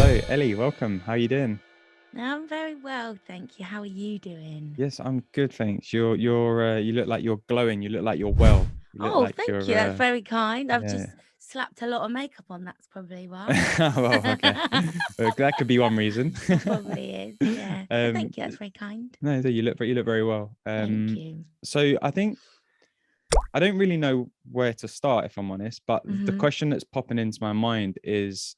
Hello, Ellie. Welcome. How are you doing? I'm very well, thank you. How are you doing? Yes, I'm good, thanks. You look like you're glowing. You look like you're well. You look Oh, like thank you. you're That's very kind. I've yeah. just slapped a lot of makeup on. That's probably why. Well, okay. That could be one reason. Probably is. Yeah. But Um, thank you. That's very kind. no, you look very well. Thank you. So I think I don't really know where to start, if I'm honest, but the Hmm. question that's popping into my mind is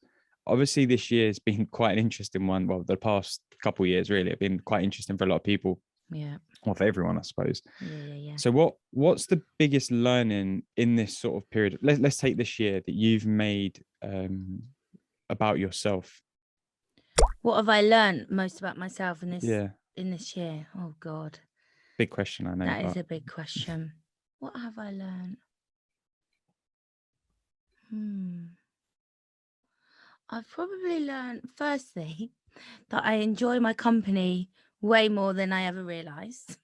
obviously this year has been quite an interesting one. Well, the past couple of years really have been quite interesting for a lot of people, Yeah. or for everyone, I suppose. Yeah. So what's the biggest learning in this sort of period? Let's take this year that you've made about yourself. What have I learned most about myself in this Yeah, in this year? Oh God, big question, I know, that is but a big question. What have I learned? I've probably learned firstly that I enjoy my company way more than I ever realized.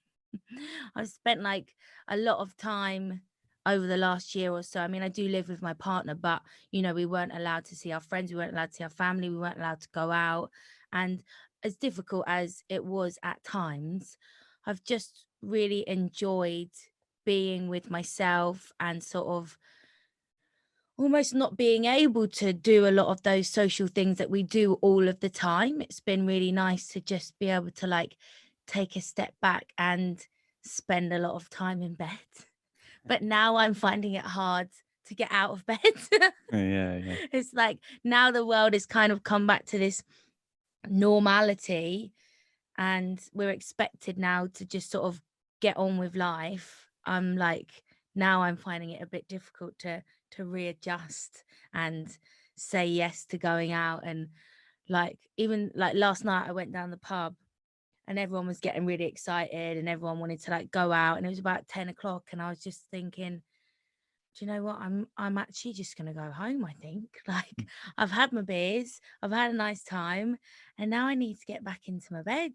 I've spent like a lot of time over the last year or so. I mean, I do live with my partner, but we weren't allowed to see our friends, we weren't allowed to see our family, we weren't allowed to go out. And as difficult as it was at times, I've just really enjoyed being with myself and sort of almost not being able to do a lot of those social things that we do all of the time. It's been really nice to just be able to like take a step back and spend a lot of time in bed. But now I'm finding it hard to get out of bed. yeah, It's like now the world has kind of come back to this normality and we're expected now to just sort of get on with life. I'm like now I'm finding it a bit difficult to readjust and say yes to going out. And like even like last night I went down the pub and everyone was getting really excited and everyone wanted to like go out and it was about 10 o'clock and I was just thinking, do you know what? I'm actually just gonna go home, I think. Like I've had my beers, I've had a nice time, and now I need to get back into my bed.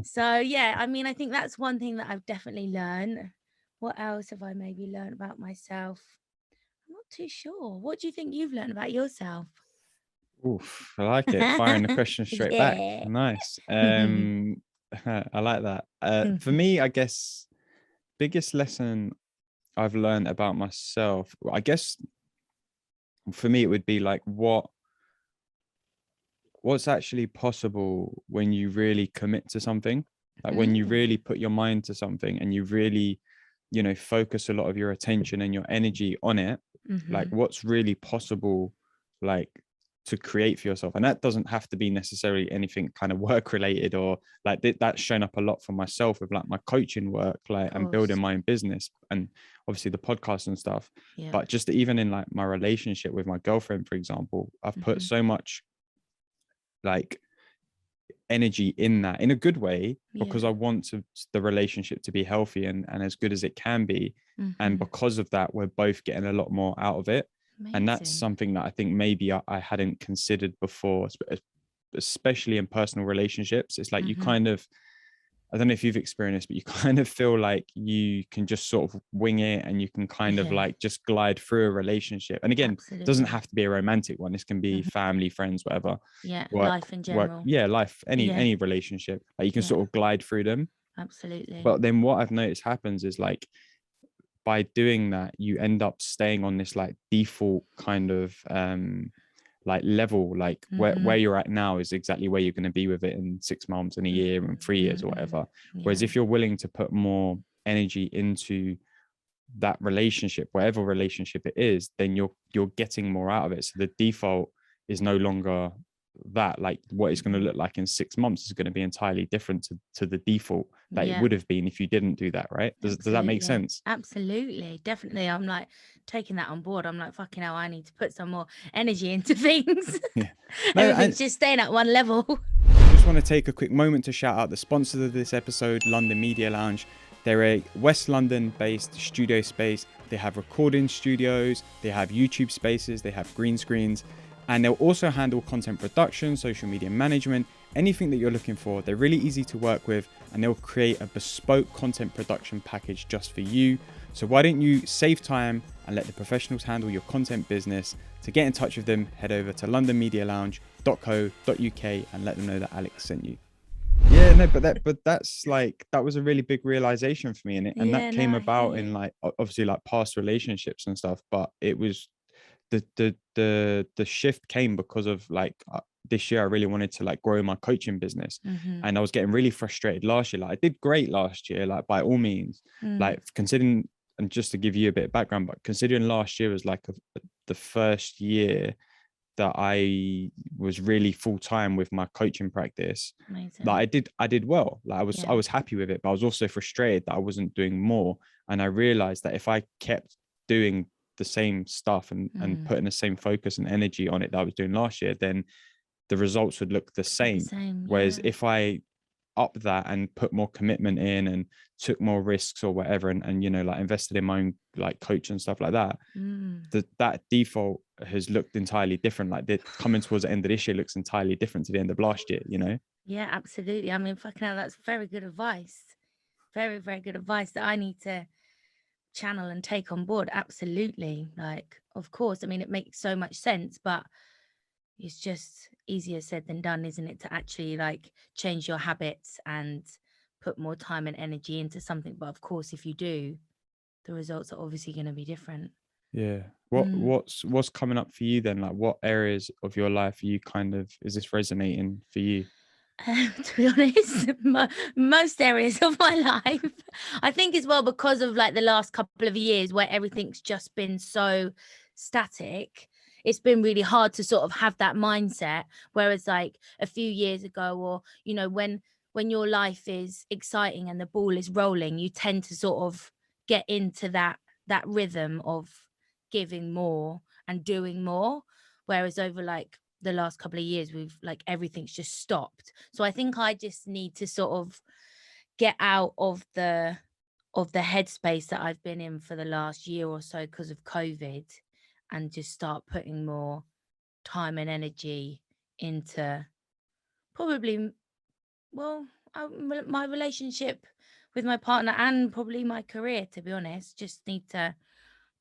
So yeah, I mean, I think that's one thing that I've definitely learned. What else have I maybe learned about myself? I'm not too sure. What do you think you've learned about yourself? Oof, I like it. Firing the question straight back. Yeah. Nice. I like that. For me, I guess biggest lesson I've learned about myself, I guess for me it would be like what's actually possible when you really commit to something, like when you Mm, really put your mind to something and you really focus a lot of your attention and your energy on it, like mm-hmm. what's really possible, like to create for yourself. And that doesn't have to be necessarily anything kind of work related, or like that's shown up a lot for myself with like my coaching work, like Of and building course. my own business and obviously the podcast and stuff. Yeah. But just even in like my relationship with my girlfriend, for example, I've put Mm-hmm. so much like energy in that in a good way, because Yeah. I want the relationship to be healthy and as good as it can be. And Mm-hmm. because of that, we're both getting a lot more out of it. And that's Amazing. something that I think maybe I hadn't considered before, especially in personal relationships. It's like you Mm-hmm. kind of, I don't know if you've experienced, but you kind of feel like you can just sort of wing it and you can kind of Yeah. like just glide through a relationship. And again, it doesn't Absolutely. have to be a romantic one. This can be Mhm. family, friends, whatever, Yeah, work, life in general. yeah, life, Yeah, any relationship. Like you can yeah, sort of glide through them. absolutely. But then what I've noticed happens is like by doing that, you end up staying on this like default kind of like level, like where Mhm. you're at now is exactly where you're going to be with it in 6 months, in a year, and 3 years or Mhm. whatever. Whereas Yeah. if you're willing to put more energy into that relationship, whatever relationship it is, then you're getting more out of it. So the default is no longer that. Like what it's going to Mhm. look like in 6 months is going to be entirely different to the default that it Yeah, would have been if you didn't do that, right? Does that make absolutely. sense? Absolutely. Definitely. I'm like taking that on board. I'm like, fucking hell, I need to put some more energy into things. Yeah. No, Everything's and just staying at one level. just want to take a quick moment to shout out the sponsors of this episode, London Media Lounge. They're a West London based studio space. They have recording studios, they have YouTube spaces, they have green screens, and they'll also handle content production, social media management, anything that you're looking for. They're really easy to work with, and they'll create a bespoke content production package just for you. So why don't you save time and let the professionals handle your content business. To get in touch with them, head over to londonmedialounge.co.uk and let them know that Alex sent you. Yeah, no, but that's like, that was a really big realization for me, and that Yeah, came no, I about hear in you. like obviously like past relationships and stuff, but it was the shift came because of like this year I really wanted to like grow my coaching business, Mm-hmm. and I was getting really frustrated last year. Like I did great last year, like by all means, like considering, and just to give you a bit of background, but considering last year was like the first year that I was really full time with my coaching practice, Amazing. like I did well. Like I Yeah. was happy with it, but I was also frustrated that I wasn't doing more. And I realized that if I kept doing the same stuff and putting the same focus and energy on it that I was doing last year, then the results would look the The same. same, Whereas yeah. if I up that and put more commitment in and took more risks or whatever, and you know, like invested in my own like coach and stuff like that, that default has looked entirely different. Like coming towards the end of this year looks entirely different to the end of last year, you know? Yeah, absolutely. I mean, fucking hell, that's very good advice. Very, very good advice that I need to channel and take on board. Absolutely. Like, of course. I mean, it makes so much sense, but it's just easier said than done, isn't it? To actually like change your habits and put more time and energy into something. But of course, if you do, the results are obviously going to be different. Yeah. Mm. What's coming up for you then? Like what areas of your life are you kind of, is this resonating for you? To be honest, most areas of my life, I think as well, because of like the last couple of years where everything's just been so static, it's been really hard to sort of have that mindset. Whereas like a few years ago, or you know, when your life is exciting and the ball is rolling, you tend to sort of get into that rhythm of giving more and doing more. Whereas over like the last couple of years, we've like everything's just stopped. So I think I just need to sort of get out of the headspace that I've been in for the last year or so because of COVID, and just start putting more time and energy into probably well my relationship with my partner and probably my career, to be honest. Just need to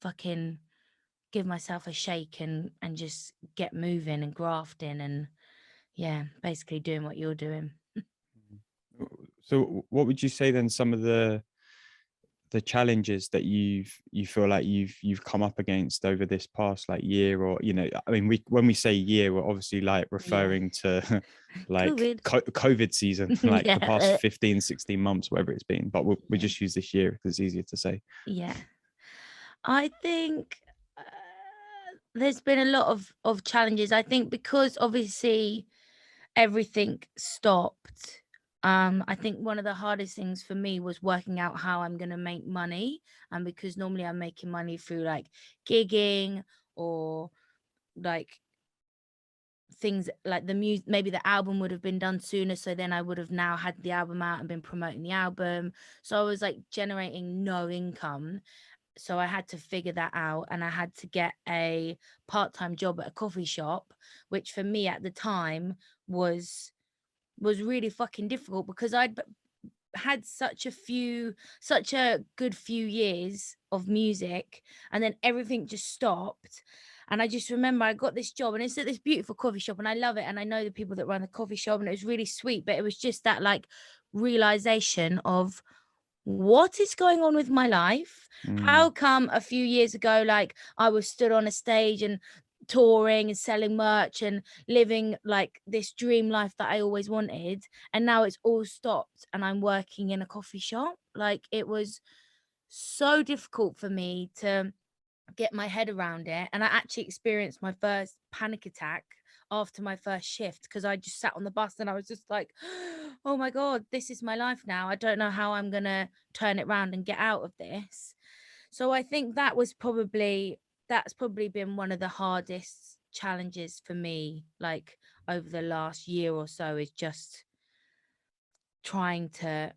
fucking give myself a shake and just get moving and grafting and yeah, basically doing what you're doing. So what would you say then some of the challenges that you feel like you've come up against over this past like year, or you know, I mean, when we say year, we're obviously like Yeah. referring to like COVID. COVID season, like the past Yeah. 15, 16 months, whatever it's been, but we Yeah. just use this year because it's easier to say. Yeah. I think there's been a lot of challenges. I think because obviously everything stopped. I think one of the hardest things for me was working out how I'm going to make money. And because normally I'm making money through like gigging or like things like the music, maybe the album would have been done sooner, so then I would have now had the album out and been promoting the album, so I was like generating no income. So I had to figure that out, and I had to get a part-time job at a coffee shop, which for me at the time was really fucking difficult because had such a good few years of music, and then everything just stopped. And I just remember I got this job, and it's at this beautiful coffee shop, and I love it, and I know the people that run the coffee shop, and it was really sweet, but it was just that like realization of what is going on with my life? How Mm, come a few years ago, like I was stood on a stage and touring and selling merch and living like this dream life that I always wanted, and now it's all stopped and I'm working in a coffee shop? Like it was so difficult for me to get my head around it. And I actually experienced my first panic attack after my first shift because I just sat on the bus and I was just like, oh my God, this is my life now. I don't know how I'm going to turn it around and get out of this. So I think that's probably been one of the hardest challenges for me, like over the last year or so, is just trying to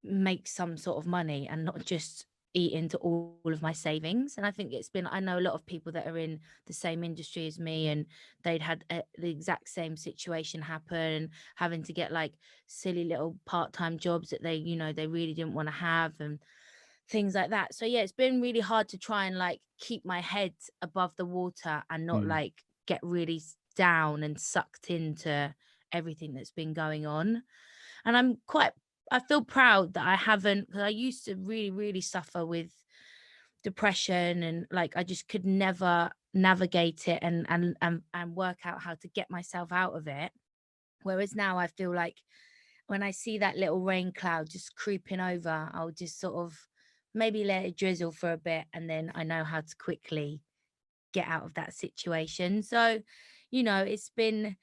make some sort of money and not just eat into all of my savings. And I think I know a lot of people that are in the same industry as me, and they'd had the exact same situation happen, having to get like silly little part-time jobs that they really didn't want to have. And things like that. So yeah, it's been really hard to try and like keep my head above the water and not Mm. like get really down and sucked into everything that's been going on. And I feel proud that I haven't, because I used to really, really suffer with depression, and like I just could never navigate it and work out how to get myself out of it. Whereas now I feel like when I see that little rain cloud just creeping over, I'll just sort of maybe let it drizzle for a bit, and then I know how to quickly get out of that situation. So, it's been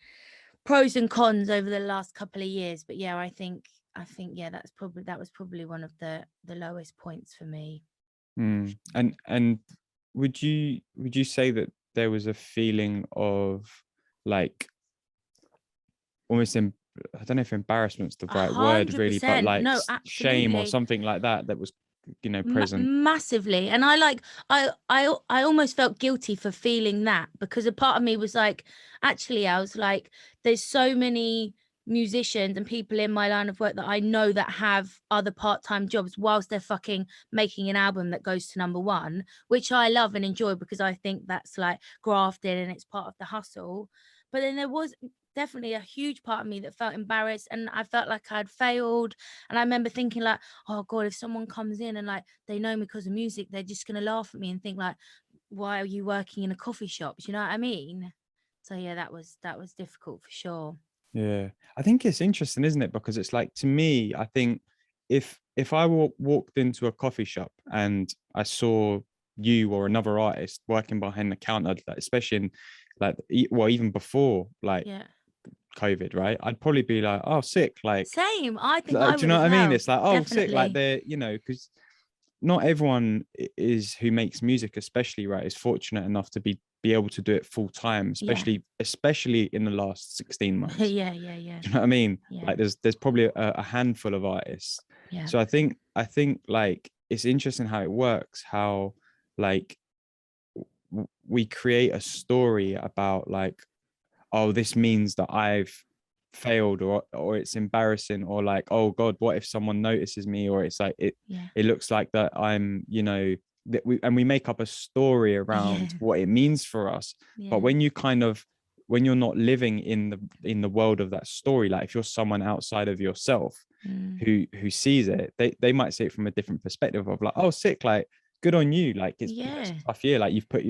pros and cons over the last couple of years. But yeah, I think yeah, that was probably one of the lowest points for me. Mm. And would you say that there was a feeling of like almost I don't know if embarrassment's the A right word hundred really, but percent. like No, shame or absolutely. something like that was present. Massively. And I almost felt guilty for feeling that, because a part of me was like, actually, I was like, there's so many musicians and people in my line of work that I know that have other part-time jobs whilst they're fucking making an album that goes to number one, which I love and enjoy because I think that's like grafted and it's part of the hustle. But then there was definitely a huge part of me that felt embarrassed, and I felt like I'd failed. And I remember thinking like, oh God, if someone comes in and like they know me because of music, they're just gonna laugh at me and think like, why are you working in a coffee shop? Do you know what I mean? So yeah, that was difficult for sure. Yeah, I think it's interesting, isn't it? Because it's like, to me, I think if I walked into a coffee shop and I saw you or another artist working behind the counter, like, especially in like well, even before like Yeah. COVID, right? I'd probably be like, oh, sick, Same. I think I like, do you would know as what I mean? well. It's like, oh, sick, like Definitely. they're, because not everyone is who makes music, especially, right, is fortunate enough to be able to do it full time, Yeah. especially in the last 16 months. Yeah, yeah, yeah. Do you know what I mean? Yeah. Like there's probably a handful of artists. Yeah. So I think like it's interesting how it works, how like we create a story about like, oh, this means that I've failed, or it's embarrassing, or like, oh God, what if someone notices me, or it's like Yeah. it looks like that I'm, that we make up a story Yeah. around what it means for us. But Yeah. when you're not living in the world of that story, like if you're someone outside of yourself Mm. who sees it, they might see it from a different perspective of like, oh, sick, like good on you, like it's Yeah. a tough year, like you've put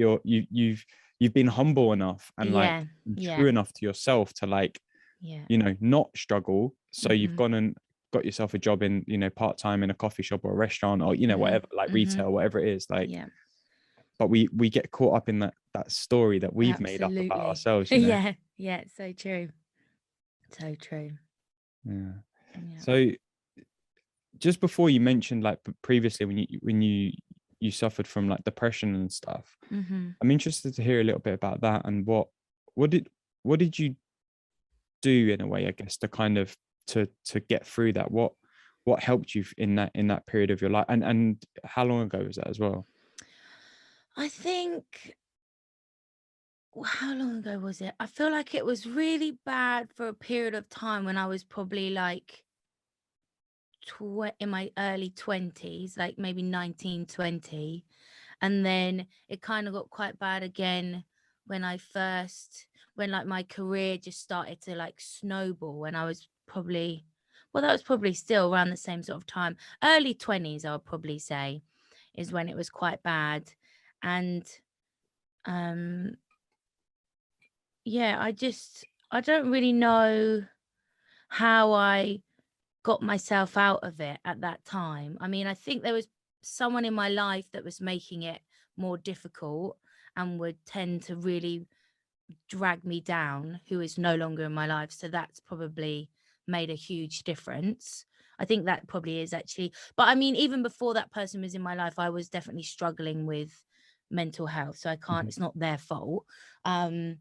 you've been humble enough and like Yeah. true Yeah. enough to yourself to like, Yeah. not struggle. So you've Mm-hmm. gone and got yourself a job in, part-time in a coffee shop or a restaurant, or Mm-hmm. whatever, like Mm-hmm. retail, whatever it is, like. Yeah. But we get caught up in that story that we've made up about Absolutely. ourselves. Yeah. Yeah. So true. So true. Yeah. Yeah. So just before, you mentioned like previously when you suffered from like depression and stuff. Mm-hmm. I'm interested to hear a little bit about that, and what did what did you do in a way, I guess, to kind of to get through that? What helped you in that period of your life, and how long ago was that as well? I think, how long ago was it? I feel like it was really bad for a period of time when I was probably like in my early 20s, like maybe 19, 20. And then it kind of got quite bad again when when like my career just started to like snowball when I was probably, well, that was probably still around the same sort of time. Early 20s, I would probably say, is when it was quite bad. And um yeah, I don't really know how I got myself out of it at that time. I mean, I think there was someone in my life that was making it more difficult and would tend to really drag me down, who is no longer in my life. So that's probably made a huge difference. I think that probably is actually. But I mean, even before that person was in my life, I was definitely struggling with mental health. So I can't, Mhm. it's not their fault. Um,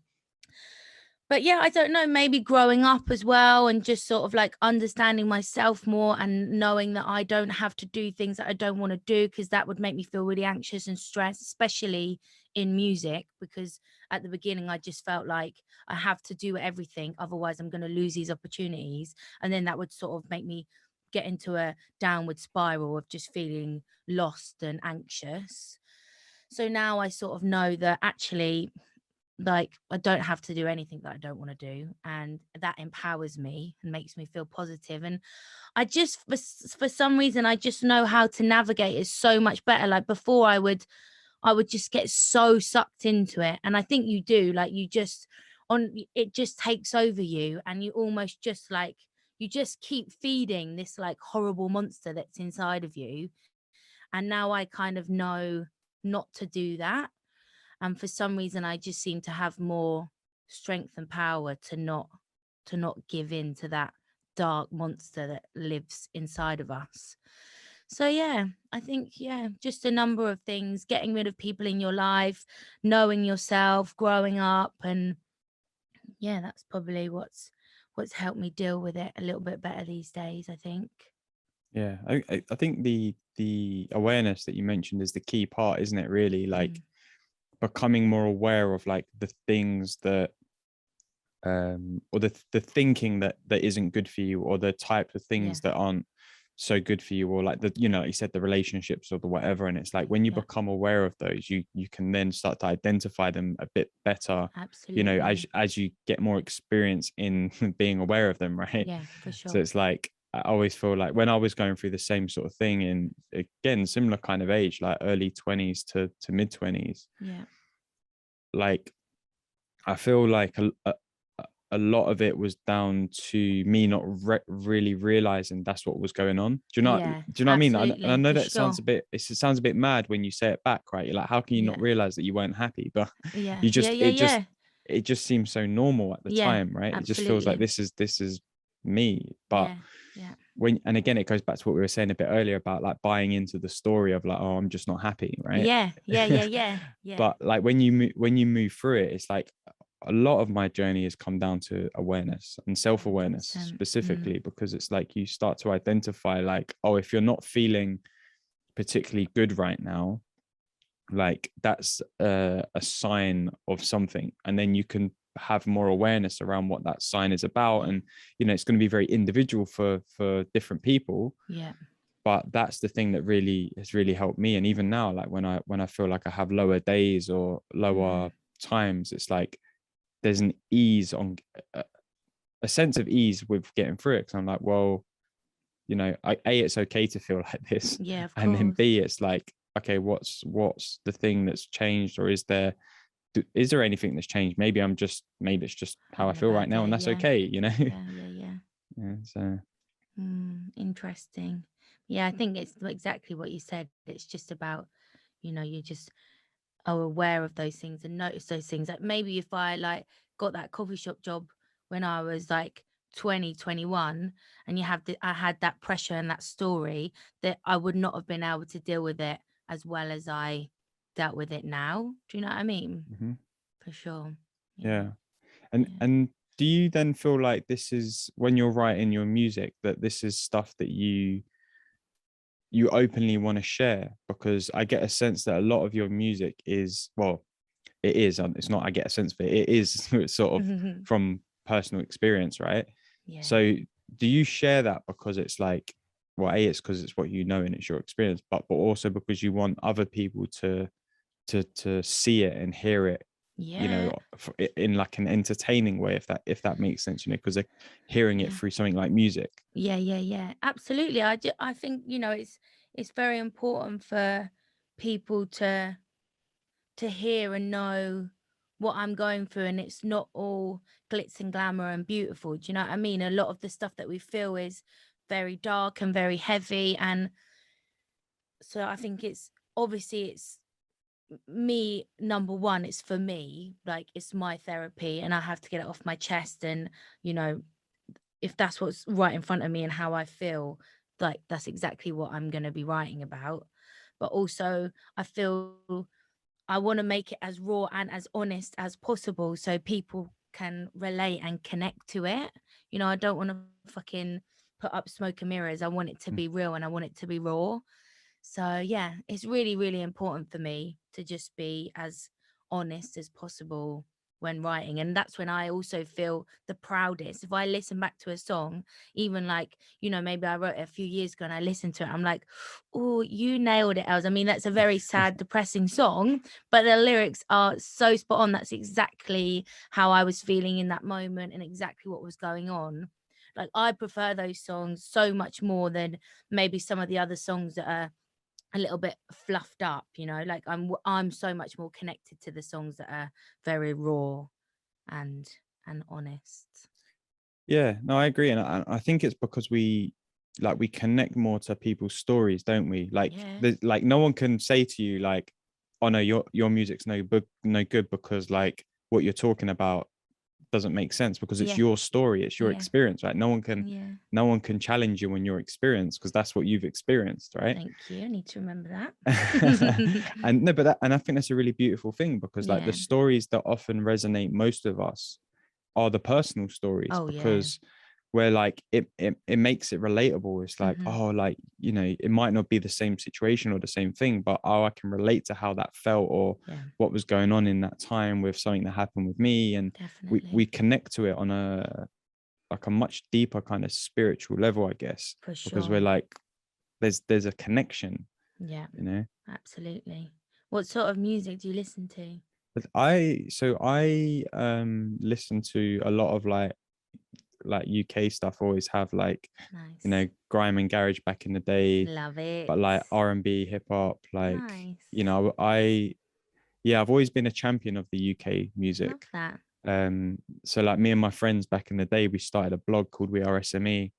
but yeah, I don't know, maybe growing up as well and just sort of like understanding myself more and knowing that I don't have to do things that I don't want to do, because that would make me feel really anxious and stressed, especially in music, because at the beginning I just felt like I have to do everything, otherwise I'm going to lose these opportunities. And then that would sort of make me get into a downward spiral of just feeling lost and anxious. So now I sort of know that actually, like, I don't have to do anything that I don't want to do, and that empowers me and makes me feel positive. And I just, for some reason, I just know how to navigate it so much better. Like before, I would just get so sucked into it, and I think you do, like, you just, on it just takes over you, and you almost just like, you just keep feeding this like horrible monster that's inside of you. And now I kind of know not to do that, and for some reason I just seem to have more strength and power to not give in to that dark monster that lives inside of us. So yeah, I think, yeah, just a number of things: getting rid of people in your life, knowing yourself, growing up. And yeah, that's probably what's helped me deal with it a little bit better these days, I think. Yeah, I think the awareness that you mentioned is the key part, isn't it? Really, like becoming more aware of like the things that or the thinking that isn't good for you, or the type of Yeah, things that aren't so good for you, or like the, you know, like you said, the relationships or the whatever. And it's like when you yeah, become aware of those, you can then start to identify them a bit better, you know, absolutely. as you get more experience in being aware of them, right? Yeah, for So sure. it's like I always feel like when I was going through the same sort of thing in, again, similar kind of age, like early 20s to mid 20s, Yeah, like I feel like a lot of it was down to me not really realizing that's what was going on. yeah, Do you know what I mean? And I absolutely, know for that sounds sure. a bit, it sounds a bit mad when you say it back, right? You're like, how can you not Yeah, realize that you weren't happy? But yeah, you yeah, just, yeah, yeah, it just seems so normal at the yeah, time, right? It just feels like absolutely. this is me. But Yeah, yeah, when, and again, it goes back to what we were saying a bit earlier about like buying into the story of like, oh, I'm just not happy, right? yeah, yeah, yeah, yeah, yeah. But like when you move through it, it's like a lot of my journey has come down to awareness and self-awareness 100%. specifically, because it's like you start to identify like, oh, if you're not feeling particularly good right now, like that's a sign of something. And then you can have more awareness around what that sign is about. Yeah, And you know, it's going to be very individual for different people, yeah, but that's the thing that really has really helped me. And even now, like when I feel like I have lower days or lower mm, times, it's like there's an ease on a sense of ease with getting through it, because I'm like, well, you know, it's okay to feel like this, yeah, of and then course. B, it's like, okay, what's the thing that's changed, or is there anything that's changed? Maybe it's just how I Having a feel right bad now, day. and that's Yeah, okay, you know. yeah, yeah, yeah. Yeah, so Interesting. Yeah, I think it's exactly what you said. It's just about, you just are aware of those things and notice those things. Like maybe if I like got that coffee shop job when I was like 20, 21, and I had that pressure and that story, that I would not have been able to deal with it as well as I dealt with it now. Do you know what I mean? mhm, For sure. Yeah. yeah. Yeah. And do you then feel like this is, when you're writing your music, that this is stuff that you openly want to share? Because I get a sense that a lot of your music is, well, it is, it's not I get a sense of it, it is sort of from personal experience, right? Yeah. So do you share that because it's like, well, A, it's because it's what you know and it's your experience, but also because you want other people to see it and hear it, you know, Yeah. in like an entertaining way, if that makes sense, you know, because they're hearing it Yeah. through something like music. Yeah, yeah, yeah. Absolutely. I think, it's very important for people to hear and know what I'm going through, and it's not all glitz and glamour and beautiful. Do you know what I mean? A lot of the stuff that we feel is very dark and very heavy, and so I think it's obviously it's me, number one, it's for me, like it's my therapy and I have to get it off my chest. And you know if that's what's right in front of me and how I feel, like that's exactly what I'm going to be writing about. But also, I feel I want to make it as raw and as honest as possible so people can relate and connect to it. I don't want to fucking put up smoke and mirrors. I want it to Mm. be real and I want it to be raw. So, yeah, it's really, really important for me to just be as honest as possible when writing, and that's when I also feel the proudest. If I listen back to a song, even like, you know, maybe I wrote it a few years ago and I listened to it, I'm like, oh, you nailed it, Els. I mean, that's a very sad, depressing song, but the lyrics are so spot on. That's exactly how I was feeling in that moment and exactly what was going on. Like, I prefer those songs so much more than maybe some of the other songs that are a little bit fluffed up, you know. Like, I'm so much more connected to the songs that are very raw and honest. Yeah, no, I agree. And I think it's because we connect more to people's stories, don't we? Like, Yeah. there's like, no one can say to you like, oh no, your music's no good because like what you're talking about doesn't make sense, because it's Yeah. your story, it's your Yeah. experience, right? No one Yeah. can challenge you on your experience, because that's what you've experienced, right? Thank you. I need to remember that. And no, but I think that's a really beautiful thing, because like the Yeah. stories that often resonate most of us are the personal stories, Oh, yeah. because where like it makes it relatable. It's like, oh, like, you know, it might not be the same situation or the same thing, but oh, I can relate to how that felt, or Yeah. what was going on in that time with something that happened with me. And we Definitely. connect to it on a much deeper kind of spiritual level, I guess, For because we're sure. like, there's a connection, Yeah. you know. Absolutely. What sort of music do you listen to? But I listen to a lot of like UK stuff. Always have like, you know, Nice. grime and garage back in the day, Love it. but like R&B, hip hop, like, Nice. you know, I've always been a champion of the UK Love music. that. So like me and my friends back in the day, we started a blog called We Are SME,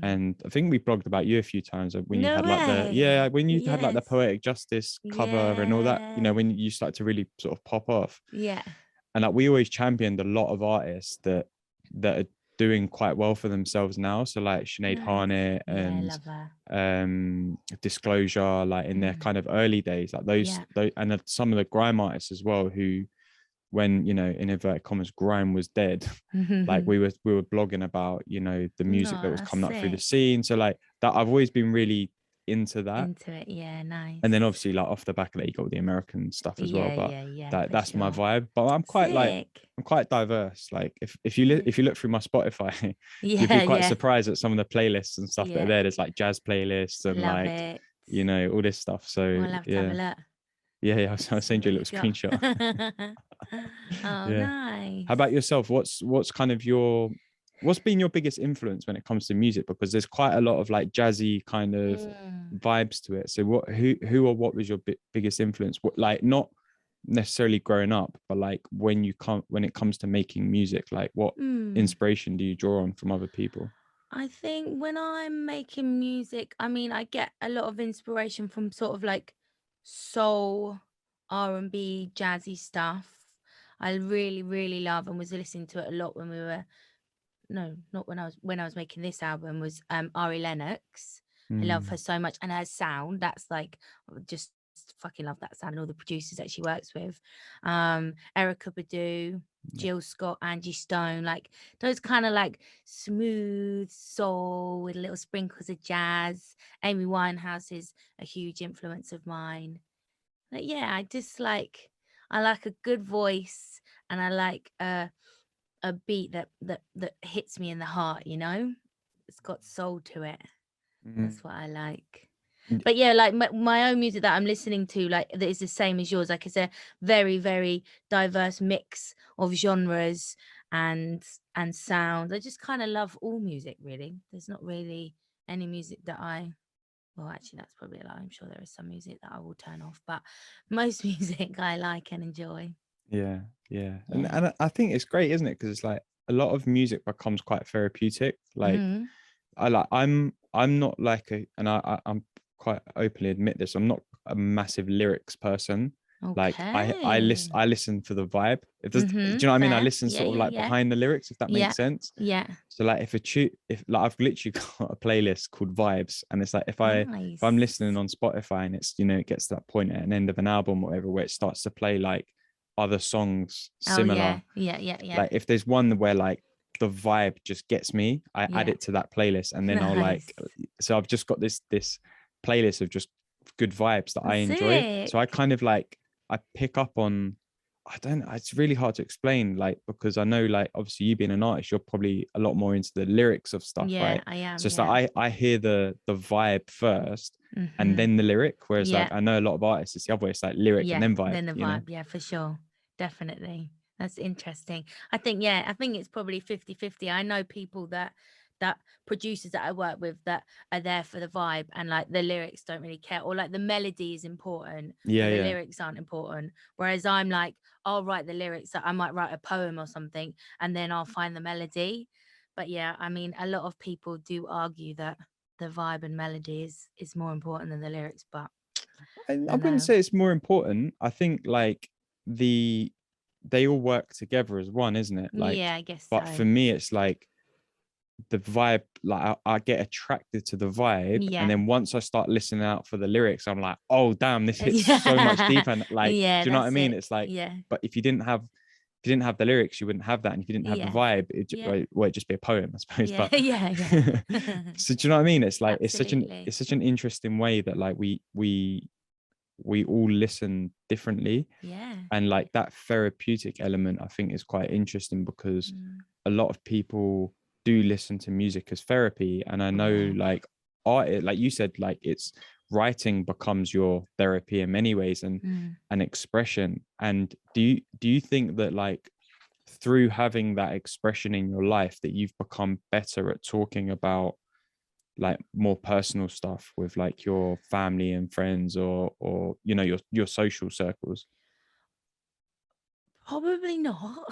and I think we blogged about you a few times when you No had like way. when you had like the Yes. Poetic Justice cover and all that, you know, Yeah. when you start to really sort of pop off. Yeah. And like we always championed a lot of artists that are doing quite well for themselves now. So like Sinead Nice. Harnett Yeah, and love her. Disclosure, like in their kind of early days, like those and some of the grime artists as well, who, when, you know, in inverted commas, grime was dead, like we were blogging about, you know, the music that No, was that's coming up through the sick. scene. So like that, I've always been really into that. Into it. Yeah, nice. And then obviously like off the back of that, you got the American stuff as well, Yeah, but yeah, for that's my sure. vibe. But I'm quite diverse. Like if you look through my Spotify, you'd be Yeah, quite yeah. surprised at some of the playlists and stuff that are Yeah. there. There's like jazz playlists and Love like, it. you know, all this stuff. So We'll have to have a yeah, look. yeah, I'll See send you what a you've little got. screenshot. Oh, Yeah. nice. How about yourself? What's kind of what's been your biggest influence when it comes to music? Because there's quite a lot of like jazzy kind of vibes to it. So who or what was your biggest influence? What, like, not necessarily growing up, but like when it comes to making music, like what inspiration do you draw on from other people? I think when I'm making music, I mean, I get a lot of inspiration from sort of like soul, R&B, jazzy stuff. I really, really love and was listening to it a lot when we were, no, not when I was making this album, was Ari Lennox. I love her so much, and her sound. That's like, I just fucking love that sound and all the producers that she works with. Erica Badu, Jill Scott, Angie Stone, like those kind of like smooth soul with little sprinkles of jazz. Amy Winehouse is a huge influence of mine. But yeah, I like a good voice, and I like a beat that hits me in the heart, you know. It's got soul to it. That's what I like. But yeah, like my own music that I'm listening to, like, that is the same as yours. Like, it's a very, very diverse mix of genres and sounds. I just kind of love all music, really. There's not really any music that well, actually, that's probably a lie. I'm sure there is some music that I will turn off, but most music I like and enjoy. Yeah, yeah. And Yeah. I think it's great, isn't it? Because it's like a lot of music becomes quite therapeutic. Like I'm not like I'm quite openly admit this. I'm not a massive lyrics person. Like Okay. I listen for the vibe. Do you know what I mean? I Fair. listen Yeah, sort of yeah, like yeah. behind the lyrics, if that Yeah. makes sense. Yeah. So like if like I've literally got a playlist called Vibes, and it's like if Nice. I'm listening on Spotify and it's, you know, it gets to that point at an end of an album or whatever, where it starts to play like other songs Oh yeah. similar. Yeah, yeah, yeah. Like if there's one where like the vibe just gets me, I add Yeah. it to that playlist, and then I'll Nice. like, so I've just got this playlist of just good vibes that I enjoy. Sick. So I kind of like, I pick up on, I don't, it's really hard to explain, like, because I know, like, obviously you being an artist, you're probably a lot more into the lyrics of stuff, Yeah, right? I am. So it's Yeah. like I hear the vibe first and Mm-hmm. then the lyric, whereas Yeah. like I know a lot of artists, it's the other way, it's like lyric and Yeah. then vibe, Then the you know? vibe. Yeah, for sure. Definitely. That's interesting. I think, yeah, I think it's probably 50-50. I know people that producers that I work with that are there for the vibe, and like the lyrics don't really care, or like the melody is important, Yeah, but the yeah. lyrics aren't important. Whereas I'm like, I'll write the lyrics, that I might write a poem or something, and then I'll find the melody. But yeah, I mean, a lot of people do argue that the vibe and melody is more important than the lyrics, but I I wouldn't know. say it's more important. I think like the they all work together as one, isn't it? Like, Yeah, I guess but for so. me, it's like the vibe, like I get attracted to the vibe, and Yeah. then once I start listening out for the lyrics, I'm like, oh damn, this hits so much Yeah. deeper. And like, Yeah, do you know what I that's mean? it. It's like, Yeah. but if you didn't have the lyrics, you wouldn't have that, and if you didn't have the Yeah. vibe, Yeah. well, it'd just be a poem, I suppose. Yeah. But Yeah. Yeah. so do you know what I mean? It's like Absolutely. it's such an interesting way that like we all listen differently, Yeah. and like that therapeutic element I think is quite interesting, because Mm. a lot of people do listen to music as therapy, and I know Yeah. like art, like you said, like it's writing becomes your therapy in many ways, and Mm. an expression. And do you think that like through having that expression in your life that you've become better at talking about like more personal stuff with like your family and friends, or you know your social circles? Probably not.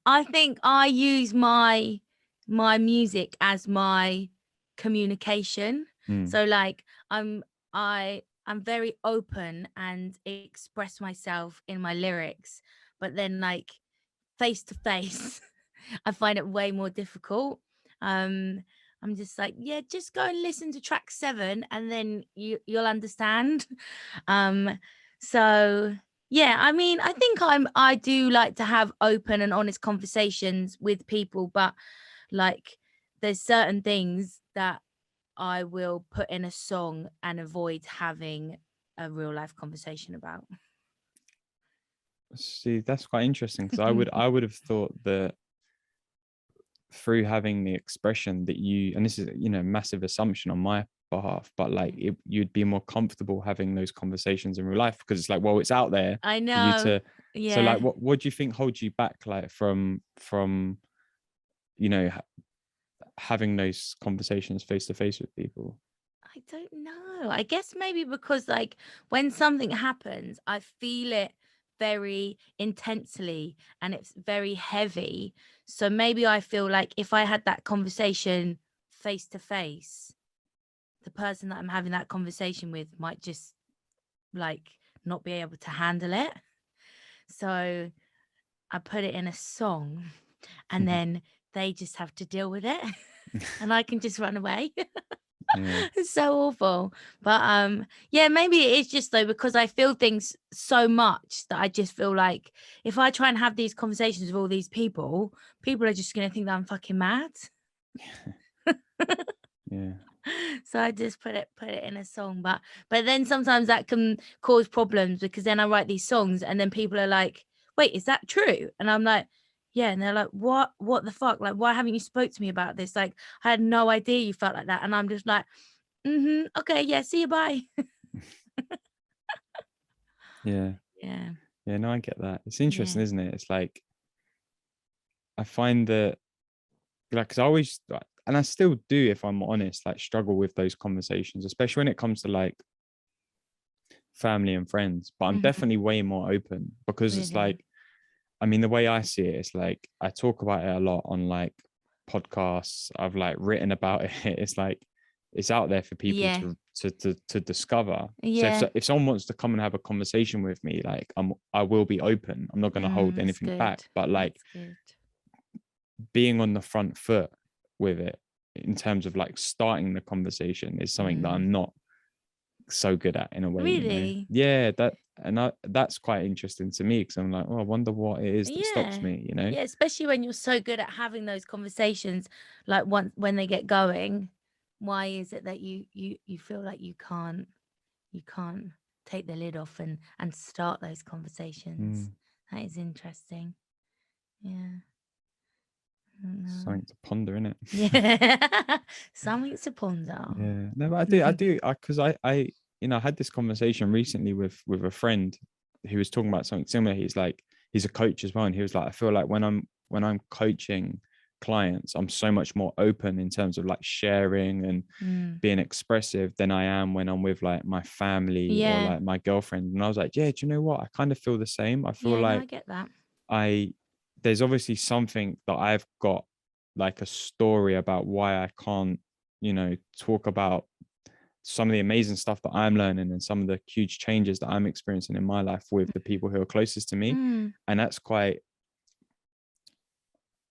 I think I use my music as my communication. Mm. So like I'm very open and express myself in my lyrics, but then like face to face, I find it way more difficult. Um, I'm just like, yeah, just go and listen to track 7 and then you'll understand. Um, so yeah, I mean, I think I do like to have open and honest conversations with people, but like there's certain things that I will put in a song and avoid having a real life conversation about. See, that's quite interesting, because I would have thought that through having the expression that you, and this is, you know, massive assumption on my behalf, but like you'd be more comfortable having those conversations in real life, because it's like, well, it's out there I for you know. to. So like Yeah. what do you think holds you back, like from you know having those conversations face to face with people? I don't know. I guess maybe because like when something happens, I feel it very intensely and it's very heavy. So maybe I feel like if I had that conversation face to face, the person that I'm having that conversation with might just like not be able to handle it. So I put it in a song and then they just have to deal with it and I can just run away. Yeah. It's so awful. But yeah, maybe it is just though because I feel things so much that I just feel like if I try and have these conversations with all these people, people are just gonna think that I'm fucking mad. Yeah. So I just put it in a song. But then sometimes that can cause problems because then I write these songs and then people are like, wait, is that true? And I'm like, yeah. And they're like, what the fuck? Like, why haven't you spoke to me about this? Like, I had no idea you felt like that. And I'm just like, okay, yeah, see you, bye. Yeah. Yeah, Yeah, no, I get that. It's yeah, interesting, isn't it? It's like I find that, like, because I always, and I still do, if I'm honest, like struggle with those conversations, especially when it comes to like family and friends. But I'm mhm, definitely way more open, because it's really. like, I mean, the way I see it, it's like I talk about it a lot on like podcasts. I've like written about it. It's like it's out there for people Yeah, to discover. So yeah. if someone wants to come and have a conversation with me, like I will be open. I'm not going to hold That's anything good. back. But like That's good. being on the front foot with it in terms of like starting the conversation is something that Mm. I'm not so good at, in a way, you know. Really? Yeah, that's quite interesting to me, because I'm like, oh, I wonder what it is that stops Yeah. me, you know. Yeah, especially when you're so good at having those conversations, like when they get going, why is it that you feel like you can't take the lid off and start those conversations? Mm. That is interesting. Yeah. Something to ponder, innit? Yeah. Something to ponder. Yeah. No, but I do, because I had this conversation recently with a friend who was talking about something similar. He's like, he's a coach as well, and he was like, I feel like when I'm coaching clients, I'm so much more open in terms of like sharing and being expressive than I am when I'm with like my family or Yeah. like my girlfriend. And I was like, yeah, do you know what? I kind of feel the same. I feel Yeah, no, I like get that. there's obviously something that I've got, like a story about why I can't, talk about some of the amazing stuff that I'm learning and some of the huge changes that I'm experiencing in my life with the people who are closest to me. And that's quite,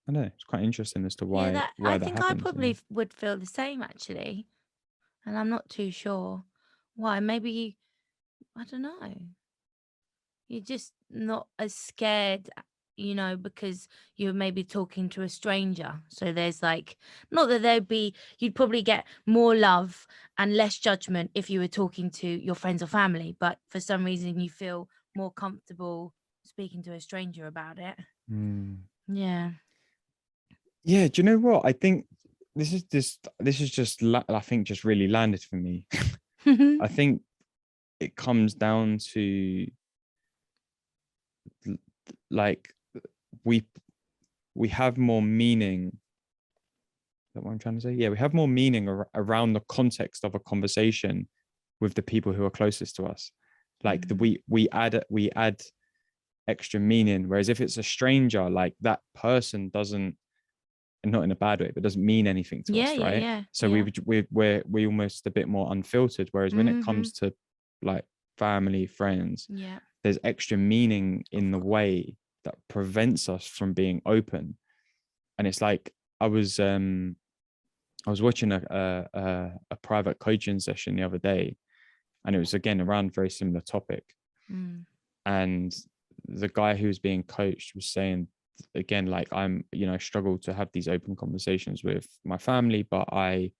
I don't know, it's quite interesting as to Yeah, why that why I that think I happens. probably would feel the same actually. And I'm not too sure why. Maybe, I don't know. You're just not as scared, because you're maybe talking to a stranger. So there's like, not that you'd probably get more love and less judgment if you were talking to your friends or family, but for some reason you feel more comfortable speaking to a stranger about it. Yeah. Yeah, do you know what? I think I think just really landed for me. I think it comes down to like we we have more meaning. Is that what I'm trying to say? Yeah, we have more meaning around the context of a conversation with the people who are closest to us. Like we add extra meaning. Whereas if it's a stranger, like that person doesn't, and not in a bad way, but doesn't mean anything to Yeah, us, yeah, right? yeah. So Yeah. we almost a bit more unfiltered. Whereas when it Mm-hmm. comes to like family, friends, Yeah. there's extra meaning in Of the course. way that prevents us from being open. And it's like I was watching a private coaching session the other day, and it was again around a very similar topic. And the guy who was being coached was saying again, like, I'm, struggle to have these open conversations with my family, but when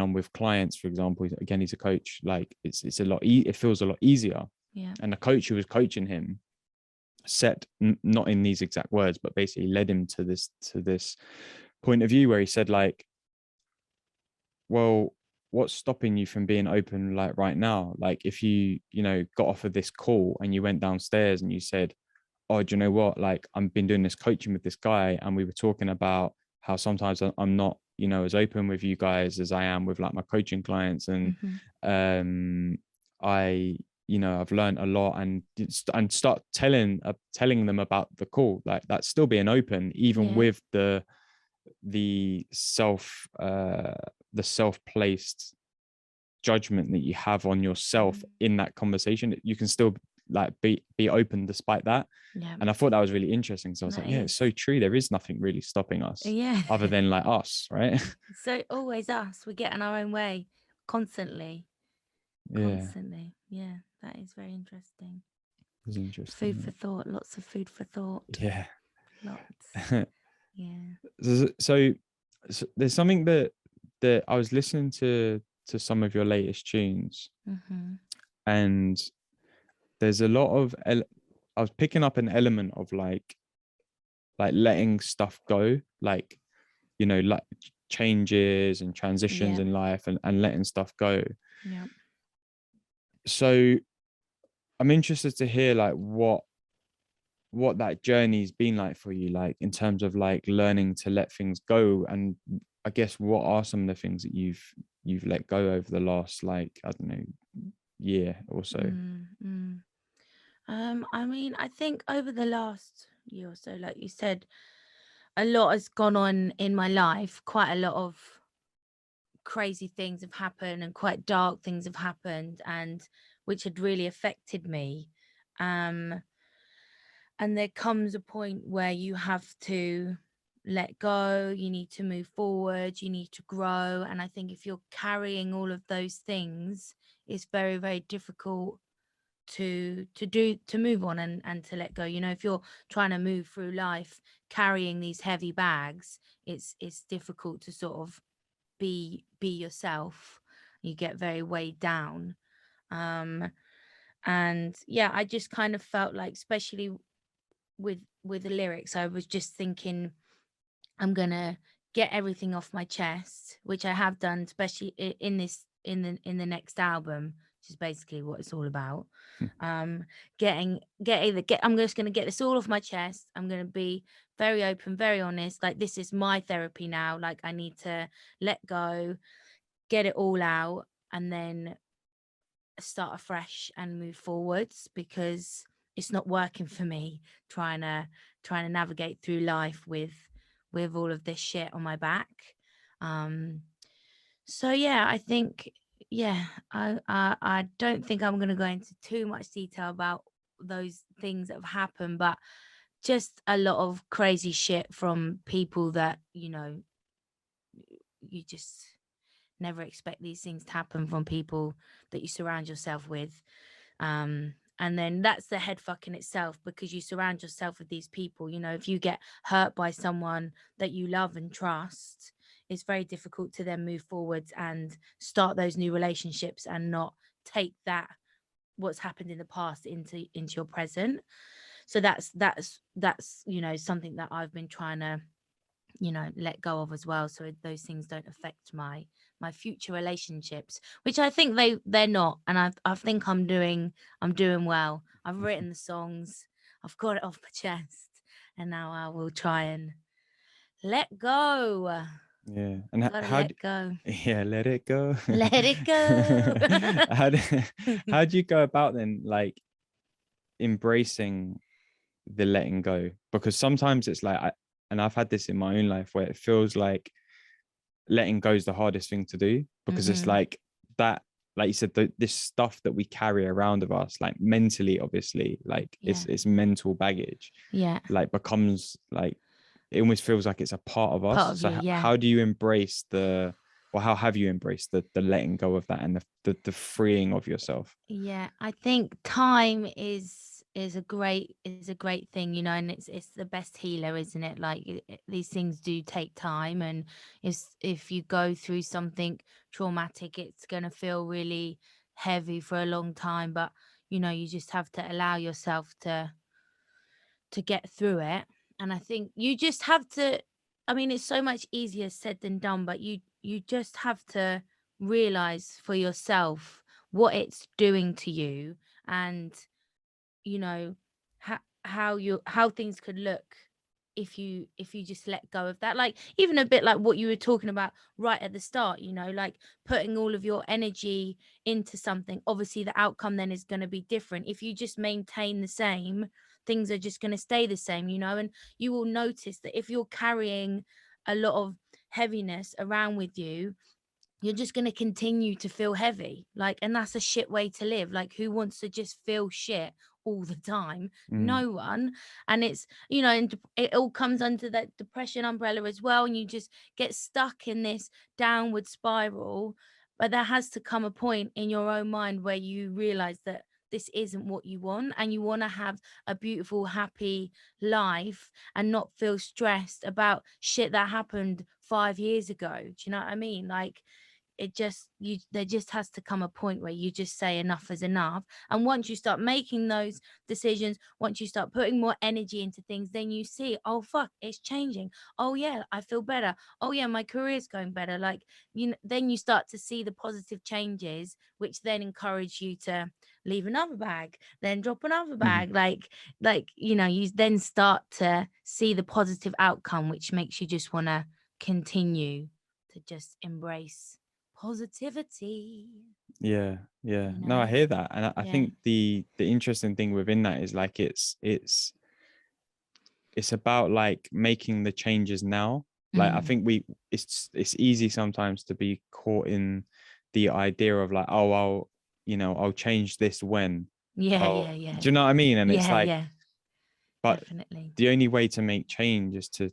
I'm with clients, for example, again, he's a coach, like it's a lot, it feels a lot easier. Yeah. And the coach who was coaching him said, not in these exact words, but basically led him to this point of view where he said, like, well, what's stopping you from being open, like right now? Like if you got off of this call and you went downstairs and you said, oh, do you know what? Like I've been doing this coaching with this guy, and we were talking about how sometimes I'm not, as open with you guys as I am with like my coaching clients. And I, I've learned a lot, and start telling them about the call. Like that's still being open, even Yeah. with the self-placed judgment that you have on yourself in that conversation. You can still like be open despite that. Yeah. And I thought that was really interesting. So I was That like, yeah, it's is. so true. There is nothing really stopping us Yeah. other than like us, right? So always us. We get in our own way constantly. Yeah, Constantly. Yeah. That is very interesting. it's interesting. Food for thought. Lots of food for thought. Yeah. Lots. Yeah. So there's something that I was listening to some of your latest tunes, and there's a lot of I was picking up an element of like letting stuff go, like like changes and transitions Yeah. in life, and letting stuff go. Yeah. So I'm interested to hear like what that journey's been like for you, like in terms of like learning to let things go. And I guess what are some of the things that you've let go over the last, like, I don't know, year or so? I mean, I think over the last year or so, like you said, a lot has gone on in my life. Quite a lot of crazy things have happened and quite dark things have happened, and which had really affected me. And there comes a point where you have to let go, you need to move forward, you need to grow. And I think if you're carrying all of those things, it's very, very difficult to move on and to let go. If you're trying to move through life carrying these heavy bags, it's difficult to sort of be yourself. You get very weighed down. And yeah, I just kind of felt like, especially with the lyrics, I was just thinking, I'm gonna get everything off my chest, which I have done, especially in this in the next album, which is basically what it's all about. Um, I'm just gonna get this all off my chest. I'm gonna be very open, very honest. Like, this is my therapy now. Like, I need to let go, get it all out, and then start afresh and move forwards, because it's not working for me trying to navigate through life with all of this shit on my back. um so yeah, I think, yeah, I don't think I'm going to go into too much detail about those things that have happened, but just a lot of crazy shit from people that, you just never expect these things to happen from people that you surround yourself with. And then that's the head fuck in itself, because you surround yourself with these people. If you get hurt by someone that you love and trust, it's very difficult to then move forwards and start those new relationships and not take that, what's happened in the past, into your present. So that's something that I've been trying to let go of as well, so those things don't affect my future relationships, which I think they're not. And I think I'm doing well. I've written the songs, I've got it off my chest, and now I will try and let go. Yeah. And Gotta how let go. yeah, let it go. Let it go. how do, how do you go about then, like, embracing the letting go? Because sometimes it's like, and I've had this in my own life, where it feels like letting go is the hardest thing to do, because it's like that, like you said, this stuff that we carry around of us, like mentally, obviously, like Yeah. it's mental baggage, Yeah. like becomes like, it almost feels like it's a part of us. Part of So you, yeah. how do you embrace or how have you embraced the letting go of that, and the freeing of yourself? Yeah, I think time is a great thing, and it's the best healer, isn't it? Like, these things do take time, and if you go through something traumatic, it's gonna feel really heavy for a long time. But you just have to allow yourself to get through it. And I think you just have to, I mean, it's so much easier said than done, but you just have to realize for yourself what it's doing to you, and you know how things could look if you just let go of that. Like, even a bit like what you were talking about right at the start, like putting all of your energy into something, obviously the outcome then is going to be different. If you just maintain the same, things are just going to stay the same, and you will notice that if you're carrying a lot of heaviness around with you, you're just going to continue to feel heavy. Like, and that's a shit way to live. Like, who wants to just feel shit all the time? No one. And it's, and it all comes under that depression umbrella as well, and you just get stuck in this downward spiral. But there has to come a point in your own mind where you realize that this isn't what you want, and you want to have a beautiful, happy life and not feel stressed about shit that happened 5 years ago. Do you know what I mean? Like, there just has to come a point where you just say enough is enough. And once you start making those decisions, once you start putting more energy into things, then you see, oh fuck, it's changing. Oh yeah, I feel better. Oh yeah, my career's going better. Like, then you start to see the positive changes, which then encourage you to leave another bag, then drop another bag. You then start to see the positive outcome, which makes you just want to continue to just embrace positivity. Yeah. No, I hear that. And I Yeah. think the interesting thing within that is, like, it's about like making the changes now. Like, I think it's easy sometimes to be caught in the idea of like, oh, I'll change this when. Yeah, Oh, yeah. do you know what I mean? And it's Yeah, like, yeah, but definitely. the only way to make change is to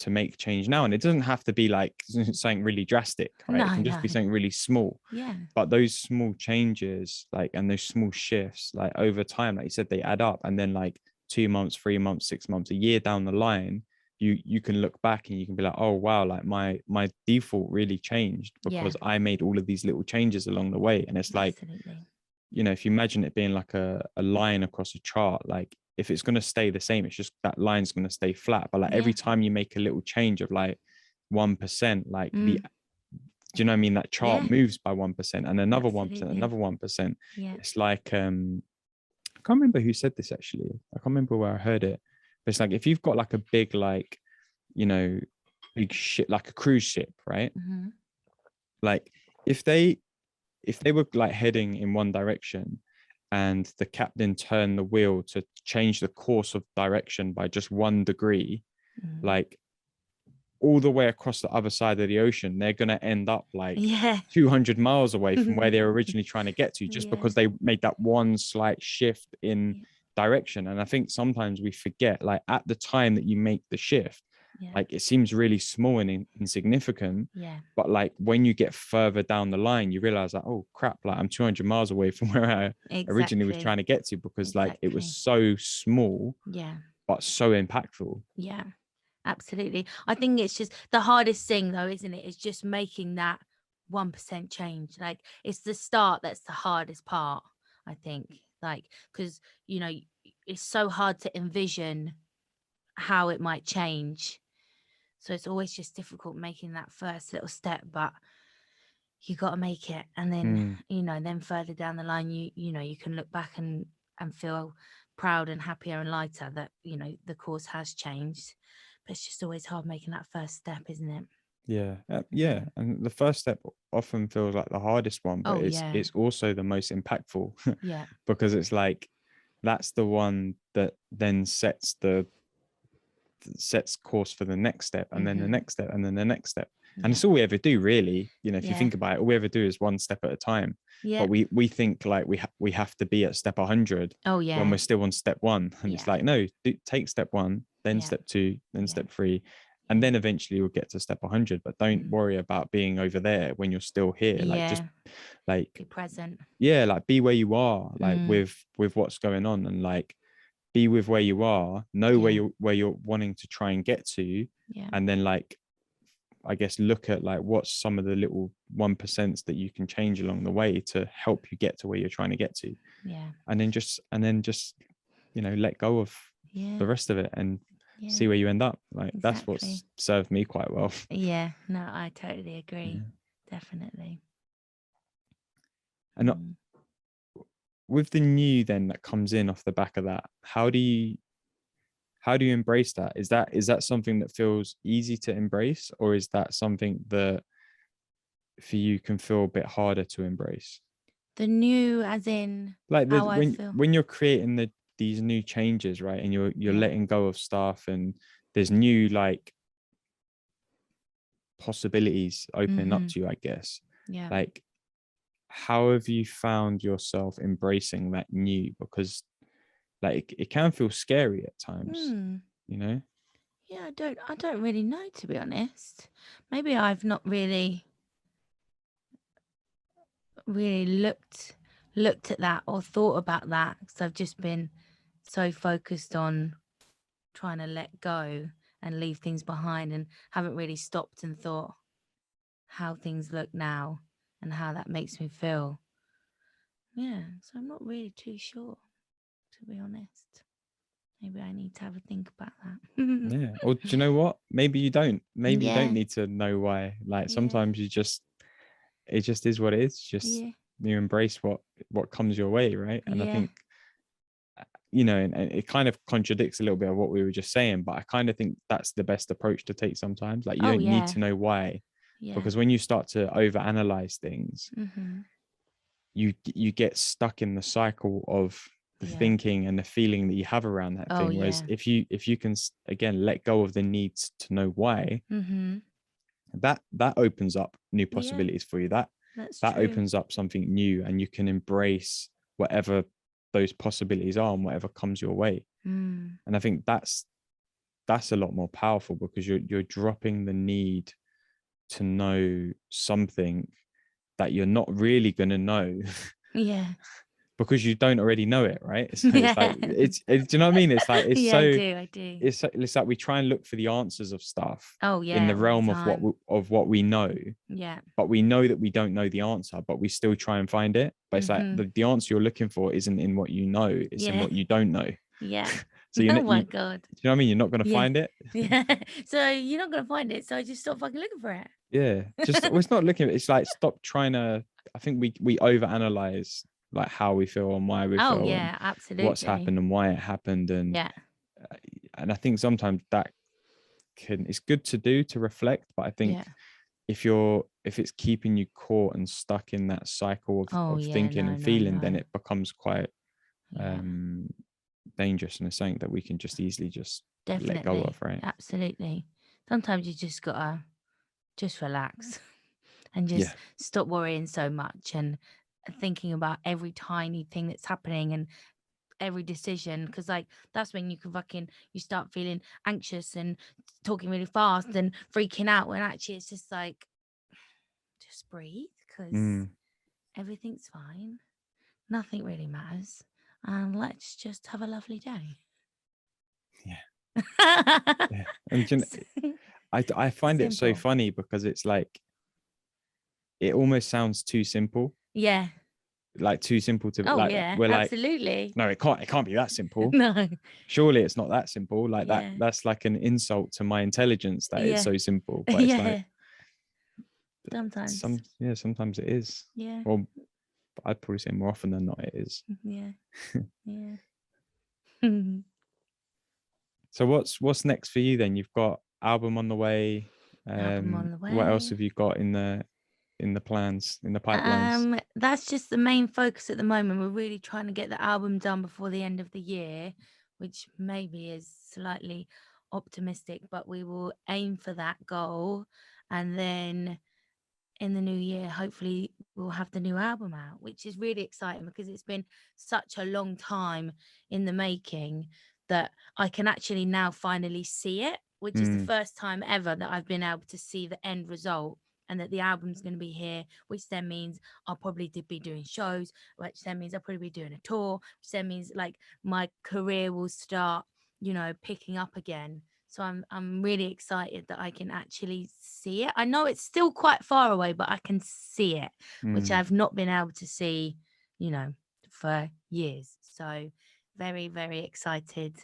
make change now. And it doesn't have to be like something really drastic, right? It No, can just no. be something really small. Yeah. But those small changes, like, and those small shifts, like, over time, like you said, they add up. And then, like, 2 months, 3 months, 6 months, a year down the line, you can look back and you can be like, oh wow, like my default really changed Yeah. because I made all of these little changes along the way. And it's like, Absolutely. if you imagine it being like a line across a chart, like, if it's going to stay the same, it's just that line's going to stay flat. But like every time you make a little change of like 1%, like do you know what I mean? That chart moves by 1% and another 1%, another 1%. Yeah. It's like, I can't remember who said this actually. I can't remember where I heard it. But it's like, if you've got like a big, like, you know, big ship, like a cruise ship, right? Like if they were like heading in one direction and the captain turned the wheel to change the course of direction by just 1 degree, like all the way across the other side of the ocean, they're going to end up like 200 miles away from where they were originally trying to get to, just because they made that one slight shift in direction. And I think sometimes we forget, like at the time that you make the shift, like it seems really small and insignificant, but like when you get further down the line, you realize that, oh crap, like I'm 200 miles away from where I originally was trying to get to, because like it was so small, but so impactful. Absolutely. I think it's just the hardest thing though, isn't it? It's just making that 1% change. Like it's the start that's the hardest part, I think. Like, because, you know, it's so hard to envision how it might change. So it's always just difficult making that first little step, but you got to make it. And then, you know, then further down the line, you know, you can look back and feel proud and happier and lighter that, you know, the course has changed. But it's just always hard making that first step, isn't it? Yeah. And the first step often feels like the hardest one, but it's also the most impactful. Because it's like, that's the one that then sets course for the next step, and then the next step, and then the next step. And it's all we ever do, really. You know, if you think about it, all we ever do is one step at a time. But we think like we have to be at step 100 when we're still on step 1. And it's like, no, take step 1, then step 2, then step 3, and then eventually we'll get to step 100. But don't worry about being over there when you're still here. Like just like be present. Like be where you are, like with what's going on, and like be with where you are, know where you're wanting to try and get to, and then like I guess look at like what's some of the little 1% that you can change along the way to help you get to where you're trying to get to. And then just you know, let go of the rest of it and see where you end up. Like that's what's served me quite well. No, I totally agree. Definitely. And with the new then that comes in off the back of that, how do you embrace that? Is that something that feels easy to embrace, or is that something that for you can feel a bit harder to embrace? The new, as in like when you're creating these new changes, right, and you're letting go of stuff, and there's new like possibilities opening up to you, I guess. Like how have you found yourself embracing that new? Because like it can feel scary at times, you know? I don't really know, to be honest. Maybe I've not really looked at that or thought about that, because I've just been so focused on trying to let go and leave things behind, and haven't really stopped and thought how things look now and how that makes me feel. So I'm not really too sure, to be honest. Maybe I need to have a think about that. Or do you know what? Maybe you don't. Maybe you don't need to know why. Like sometimes it just is what it is. Just you embrace what comes your way, right? And I think, you know, and it kind of contradicts a little bit of what we were just saying, but I kind of think that's the best approach to take sometimes. Like you don't need to know why, because when you start to overanalyze things, you get stuck in the cycle of the thinking and the feeling that you have around that thing. Whereas if you can again let go of the needs to know why, that opens up new possibilities for you. That opens up something new, and you can embrace whatever those possibilities are and whatever comes your way. And I think that's a lot more powerful, because you're dropping the need to know something that you're not really going to know because you don't already know it, right? So it's like it's do you know what I mean? It's like it's I do. It's like we try and look for the answers of stuff in the all realm the of what we know, Yeah. but we know that we don't know the answer, but we still try and find it. But it's like the answer you're looking for isn't in what you know, it's in what you don't know. Yeah. So Oh my you God. know what I mean? You're not going to Yeah. find it. Yeah. So you're not gonna find it. So just stop fucking looking for it. Yeah. Just, well, it's not looking, it's like, stop trying to, I think we overanalyze like how we feel and why we Oh feel and yeah, what's absolutely. happened and why it happened. Yeah. Uh, and I think sometimes that it's good to do, to reflect, but I Yeah. think if it's keeping you caught and stuck in that cycle Oh of yeah, thinking no, and no, feeling, then no. it becomes quite Yeah. dangerous, and it's something that we can just easily just let go Definitely. of, right? Absolutely. Sometimes you just gotta just relax and Yeah. just stop worrying so much and thinking about every tiny thing that's happening and every decision, because like that's when you start feeling anxious and talking really fast and freaking out, when actually it's just like, just breathe, because Mm, everything's fine, nothing really matters, and let's just have a lovely day. yeah. Yeah. And I find it so Simple. funny because it's like, it almost sounds too simple, Yeah. like too simple to, Oh like, yeah, we're like, absolutely. no, it can't be that simple. No. Surely it's not that simple. Like Yeah. that's like an insult to my intelligence that it's Yeah. so simple. But it's like, Yeah. Sometimes. sometimes it is. Yeah. Well, I'd probably say more often than not it is. Yeah. Yeah. So what's next for you then? You've got album on the way. Album on the What else way. have you got in the plans, in the pipelines? That's just the main focus at the moment. We're really trying to get the album done before the end of the year, which maybe is slightly optimistic, but we will aim for that goal. And then in the new year, hopefully we'll have the new album out, which is really exciting because it's been such a long time in the making that I can actually now finally see it, which is the Mm, first time ever that I've been able to see the end result, and that the album's going to be here, which then means I'll probably be doing shows, which then means I'll probably be doing a tour, which then means like my career will start, picking up again. So I'm really excited that I can actually see it. I know it's still quite far away, but I can see it, which mm, I've not been able to see, for years. So very, very excited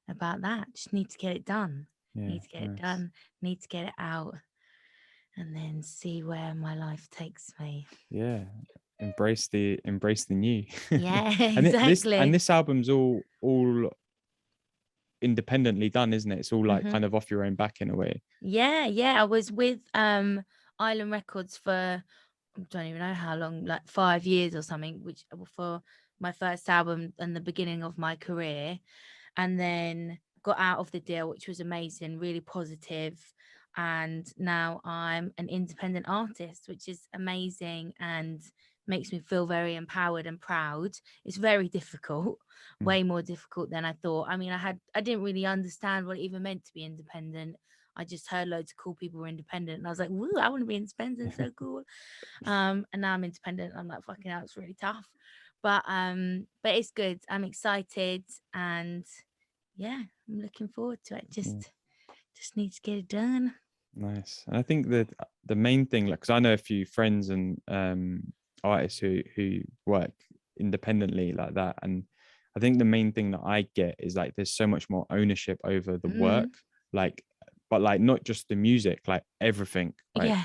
about that. Just need to get it done. yeah, Need to get it nice. done. Need to get it out, and then see where my life takes me. Yeah. Embrace the new. Yeah, And exactly. this album's all independently done, isn't it? It's all like Hmm. kind of off your own back in a way. Yeah, yeah. I was with Island Records for, I don't even know how long, like 5 years or something, which for my first album and the beginning of my career, and then got out of the deal, which was amazing, really positive. And now I'm an independent artist, which is amazing and makes me feel very empowered and proud. It's very difficult, Mm. way more difficult than I thought. I mean, I didn't really understand what it even meant to be independent. I just heard loads of cool people were independent, and I was like, "Woo, I want to be independent, so cool." And now I'm independent. I'm like, "Fucking hell, it's really tough," but it's good. I'm excited, and yeah, I'm looking forward to it. Yeah, Just need to get it done. nice. And I think that the main thing, like, because I know a few friends and artists who work independently like that, and I think the main thing that I get is like there's so much more ownership over the work, Mm, like, but like not just the music, like everything, right? yeah.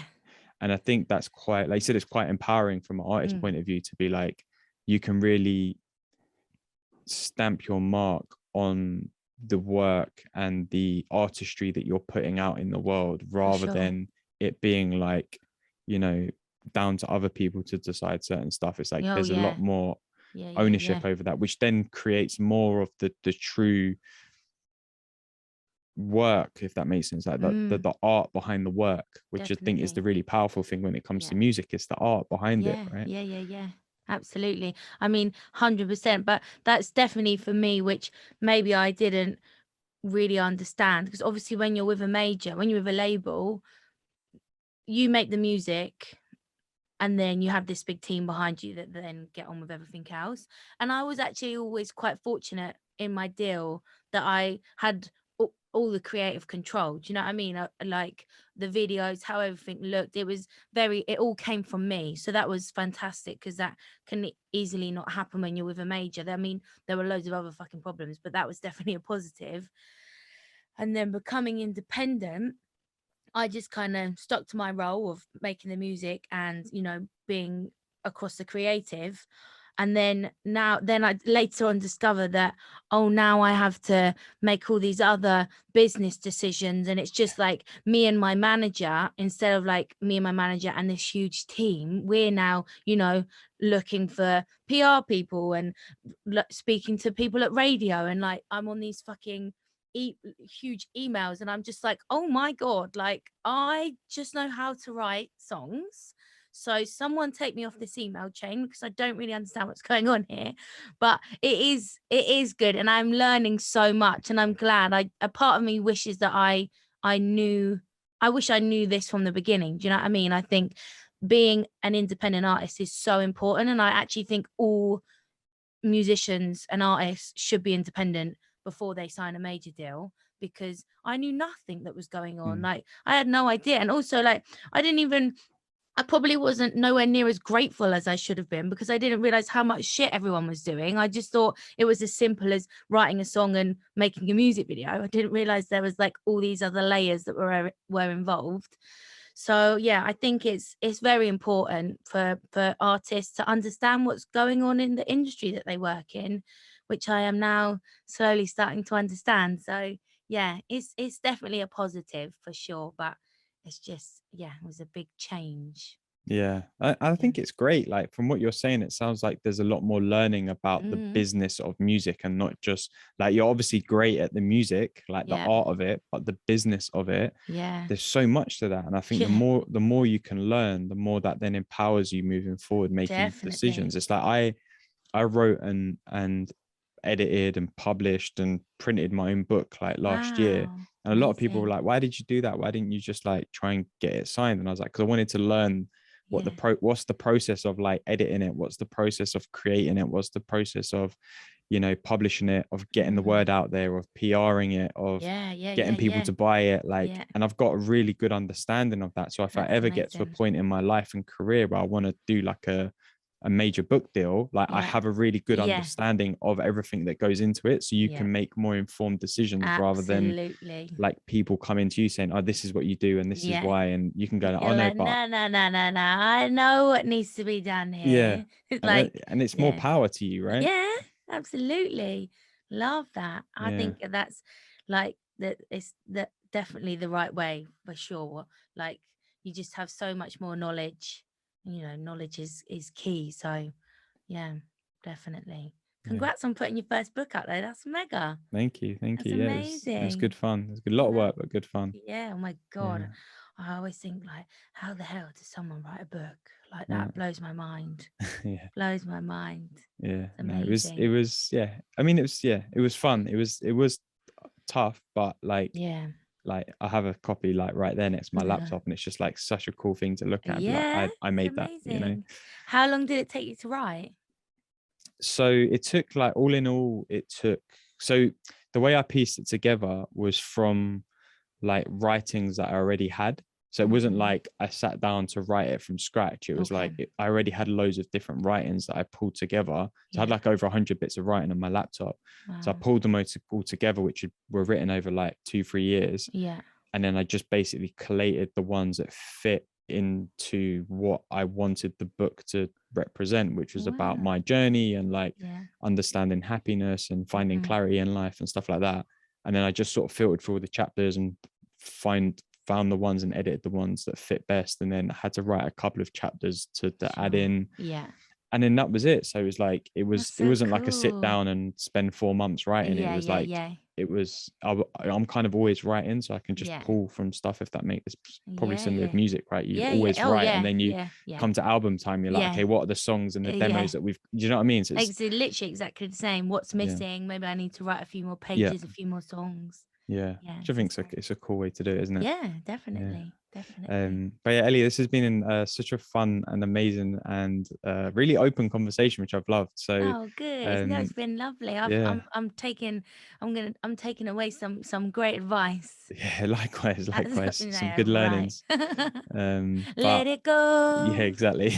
And I think that's quite, like you said, it's quite empowering from an artist Mm, point of view to be like, you can really stamp your mark on the work and the artistry that you're putting out in the world, for rather sure. than it being like, you know, down to other people to decide certain stuff. It's like Oh there's a lot yeah. more Yeah, yeah, yeah. ownership over that, which then creates more of the true work, if that makes sense, like Mm, the art behind the work, which I think is the definitely. really powerful thing when it comes to Yeah. music. It's the art behind it, Yeah, right? yeah, yeah, yeah. Absolutely. I mean, 100%. But that's definitely for me, which maybe I didn't really understand. Because obviously, when you're with a major, when you're with a label, you make the music, and then you have this big team behind you that then get on with everything else. And I was actually always quite fortunate in my deal that I had all the creative control. Do you know what I mean? Like the videos, how everything looked, it all came from me. So that was fantastic, because that can easily not happen when you're with a major. I mean, there were loads of other fucking problems, but that was definitely a positive. And then becoming independent, I just kind of stuck to my role of making the music and, being across the creative. And then I later on discovered that, oh, now I have to make all these other business decisions. And it's just like me and my manager, instead of like me and my manager and this huge team, we're now, looking for PR people and speaking to people at radio. And like, I'm on these fucking huge emails, and I'm just like, oh my God, like I just know how to write songs. So someone take me off this email chain, because I don't really understand what's going on here. But it is good, and I'm learning so much, and I'm glad. A part of me wishes that I wish I knew this from the beginning. Do you know what I mean? I think being an independent artist is so important, and I actually think all musicians and artists should be independent before they sign a major deal, because I knew nothing that was going on. Like I had no idea. And also, like, I probably wasn't nowhere near as grateful as I should have been, because I didn't realize how much shit everyone was doing. I just thought it was as simple as writing a song and making a music video. I didn't realize there was like all these other layers that were involved. So yeah, I think it's very important for artists to understand what's going on in the industry that they work in, which I am now slowly starting to understand. So yeah, it's definitely a positive for sure, but it's just, yeah, it was a big change. Yeah, I think it's great. Like from what you're saying, it sounds like there's a lot more learning about the Mm, business of music, and not just like you're obviously great at the music, like the yeah, art of it, but the business of it. yeah, There's so much to that. And I think yeah, the more you can learn, the more that then empowers you moving forward, making decisions. definitely. It's like I wrote and edited and published and printed my own book like last year. Wow, And a lot of people were amazing. like, why did you do that? Why didn't you just like try and get it signed? And I was like, because I wanted to learn Yeah, what's the process of like editing it, what's the process of creating it, what's the process of publishing it, of getting the mm, word out there, of PRing it, of yeah, yeah, getting yeah, people yeah, to buy it, like. yeah. And I've got a really good understanding of that. So if I That's ever get to a amazing. point in my life and career where I want to do like a major book deal, like I Yeah, have a really good yeah, understanding of everything that goes into it, so you yeah, can make more informed decisions rather than absolutely. like people coming to you saying, oh, this is what you do and this is Yeah. why, and you can go like, oh You're no, like, but no, no, no, no, no. I know what needs to be done yeah. here. It's And like, and it's more yeah, power to you, right? yeah, absolutely. Love that. I Yeah. think that's like that. It's that definitely the right way for sure. Like you just have so much more knowledge. Knowledge is key. So yeah, definitely. Yeah. Congrats on putting your first book out there. That's mega. Thank you. Thank That's you. Yeah, it was good amazing. fun. It was a lot of Love work, but good fun. Yeah, oh my Yeah. God. I always think like, how the hell does someone write a book? Like Yeah. that blows my mind. Yeah. Blows my mind. Yeah. It's No, amazing. yeah. I mean, it was fun. It was tough, but Yeah. like I have a copy like right there next to my laptop, and it's just like such a cool thing to look at and be like, Yeah, I it's made that. amazing. How long did it take you to write? So it took like all in all, so the way I pieced it together was from like writings that I already had. So it wasn't Hmm. like I sat down to write it from scratch. It was Okay. like I already had loads of different writings that I pulled together. So I had Yeah. like over 100 bits of writing on my laptop. So I Wow. pulled them all together, which were written over like 2-3 years. Yeah. And then I just basically collated the ones that fit into what I wanted the book to represent, which was about Wow. my journey and like Yeah. understanding happiness and finding Hmm. clarity in life and stuff like that. And then I just sort of filtered through all the chapters and found the ones and edited the ones that fit best, and then I had to write a couple of chapters to add Sure. in, Yeah. and then that was it. So it was like That's it so wasn't like a sit cool. down and spend 4 months writing. It Yeah. was Yeah. like Yeah. I'm kind of always writing, so I can just Yeah. pull from stuff. If that makes, it's probably Yeah. similar with Yeah. music, right? You Yeah. Yeah. always Oh write, and yeah. then you Yeah. Yeah. come to album time, you're like, Yeah. okay, what are the songs and the Yeah. demos that we've, do you know what I mean? So it's Literally exactly the same. What's yeah, missing? Maybe I need to write a few more yeah, pages, a few more songs. yeah. Yeah, Which I that's think great. it's a cool way to do it, isn't it? Yeah, Yeah, definitely. Definitely. But yeah, Ellie, this has been such a fun and amazing and really open conversation, which I've loved. So Oh, good. No, um, it's been lovely. yeah, I'm taking away some great advice. yeah, likewise, That's, likewise, some yeah, good right. learnings. But Let it yeah, go. exactly.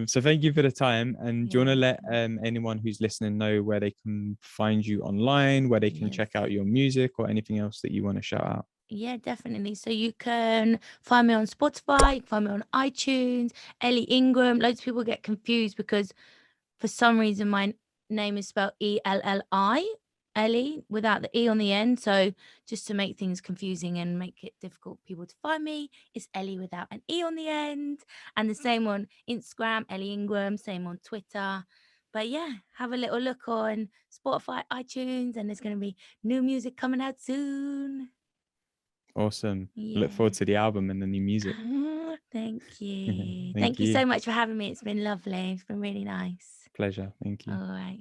So thank you for the time. And do you You're want to let welcome. anyone who's listening know where they can find you online, where they can Yes. check out your music or anything else that you want to shout out? Yeah, definitely. So you can find me on Spotify, you can find me on iTunes, Ellie Ingram. Loads of people get confused because for some reason my name is spelled Elli, Ellie, without the E on the end. So just to make things confusing and make it difficult for people to find me, it's Ellie without an E on the end. And the same on Instagram, Ellie Ingram, same on Twitter. But yeah, have a little look on Spotify, iTunes, and there's going to be new music coming out soon. Awesome. Look Yeah. forward to the album and the new music. Thank you. Thank Thank you you. so much for having me. It's been lovely. It's been really nice. Pleasure. Thank All you. right.